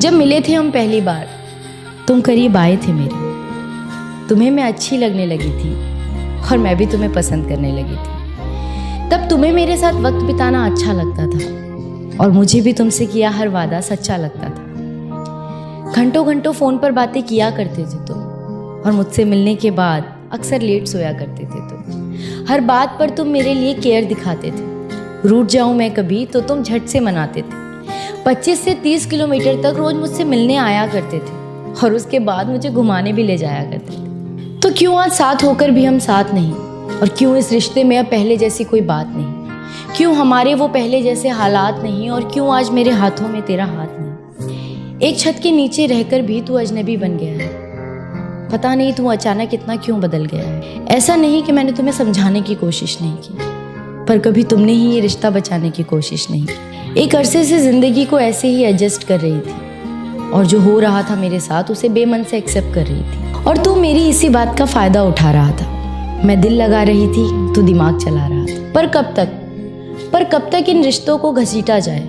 जब मिले थे हम पहली बार, तुम करीब आए थे मेरे। तुम्हें मैं अच्छी लगने लगी थी और मैं भी तुम्हें पसंद करने लगी थी। तब तुम्हें मेरे साथ वक्त बिताना अच्छा लगता था और मुझे भी तुमसे किया हर वादा सच्चा लगता था। घंटों घंटों फ़ोन पर बातें किया करते थे तुम और मुझसे मिलने के बाद अक्सर लेट सोया करते थे तुम। हर बात पर तुम मेरे लिए केयर दिखाते थे। रूठ जाऊं मैं कभी तो तुम झट से मनाते थे। 25 से 30 किलोमीटर तक रोज मुझसे मिलने आया करते थे और उसके बाद मुझे घुमाने भी ले जाया करते थे। तो क्यों आज साथ होकर भी हम साथ नहीं, और क्यों इस रिश्ते में अब पहले जैसी कोई बात नहीं? क्यों हमारे वो पहले जैसे हालात नहीं, और क्यों आज मेरे हाथों में तेरा हाथ नहीं? एक छत के नीचे रहकर भी तू अजनबी बन गया है। पता नहीं तू अचानक इतना क्यों बदल गया है। ऐसा नहीं कि मैंने तुम्हें समझाने की कोशिश नहीं की, पर कभी तुमने ही ये रिश्ता बचाने की कोशिश नहीं की। एक अरसे से जिंदगी को ऐसे ही एडजस्ट कर रही थी और जो हो रहा था मेरे साथ उसे बेमन से एक्सेप्ट कर रही थी, और तू मेरी इसी बात का फायदा उठा रहा था। मैं दिल लगा रही थी, तू दिमाग चला रहा था। पर कब तक इन रिश्तों को घसीटा जाए?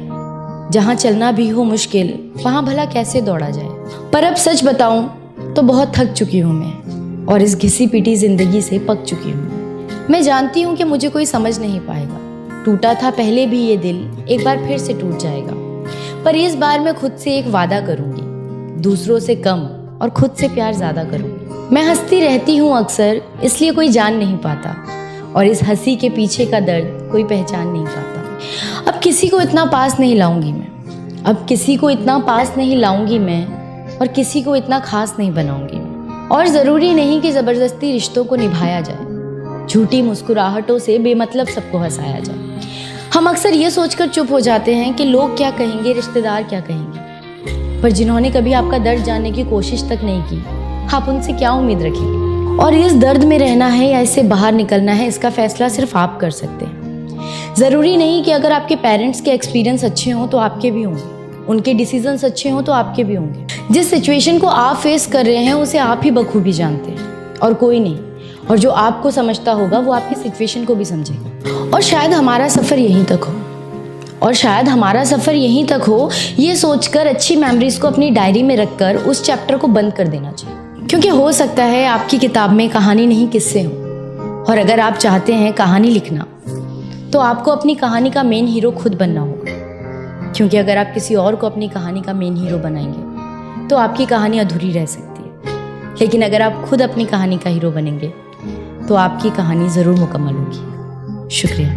जहाँ चलना भी हो मुश्किल, वहाँ भला कैसे दौड़ा जाए? पर अब सच बताऊं तो बहुत थक चुकी हूँ मैं, और इस घिसी पिटी जिंदगी से पक चुकी हूँ। मैं जानती हूँ कि मुझे कोई समझ नहीं पाएगा। टूटा था पहले भी ये दिल, एक बार फिर से टूट जाएगा। पर इस बार मैं खुद से एक वादा करूंगी, दूसरों से कम और खुद से प्यार ज्यादा करूंगी। मैं हंसती रहती हूँ अक्सर, इसलिए कोई जान नहीं पाता, और इस हंसी के पीछे का दर्द कोई पहचान नहीं पाता। अब किसी को इतना पास नहीं लाऊंगी मैं, अब किसी को इतना पास नहीं लाऊंगी मैं, और किसी को इतना खास नहीं बनाऊंगी मैं। और ज़रूरी नहीं कि ज़बरदस्ती रिश्तों को निभाया जाए, झूठी मुस्कुराहटों से बेमतलब सबको हंसाया जाए। हम अक्सर ये सोचकर चुप हो जाते हैं कि लोग क्या कहेंगे, रिश्तेदार क्या कहेंगे, पर जिन्होंने कभी आपका दर्द जानने की कोशिश तक नहीं की, आप उनसे क्या उम्मीद रखेंगे? और इस दर्द में रहना है या इससे बाहर निकलना है, इसका फैसला सिर्फ आप कर सकते हैं। ज़रूरी नहीं कि अगर आपके पेरेंट्स के एक्सपीरियंस अच्छे हों तो आपके भी होंगे, उनके डिसीजंस अच्छे हों तो आपके भी होंगे। जिस सिचुएशन को आप फेस कर रहे हैं उसे आप ही बखूबी जानते हैं और कोई नहीं, और जो आपको समझता होगा वो आपकी सिचुएशन को भी समझेगा। और शायद हमारा सफ़र यहीं तक हो, ये सोचकर अच्छी मेमोरीज को अपनी डायरी में रखकर उस चैप्टर को बंद कर देना चाहिए। क्योंकि हो सकता है आपकी किताब में कहानी नहीं किस्से हों, और अगर आप चाहते हैं कहानी लिखना तो आपको अपनी कहानी का मेन हीरो खुद बनना होगा। क्योंकि अगर आप किसी और को अपनी कहानी का मेन हीरो बनाएंगे तो आपकी कहानी अधूरी रह सकती है, लेकिन अगर आप खुद अपनी कहानी का हीरो बनेंगे तो आपकी कहानी ज़रूर मुकम्मल होगी। शुक्रिया।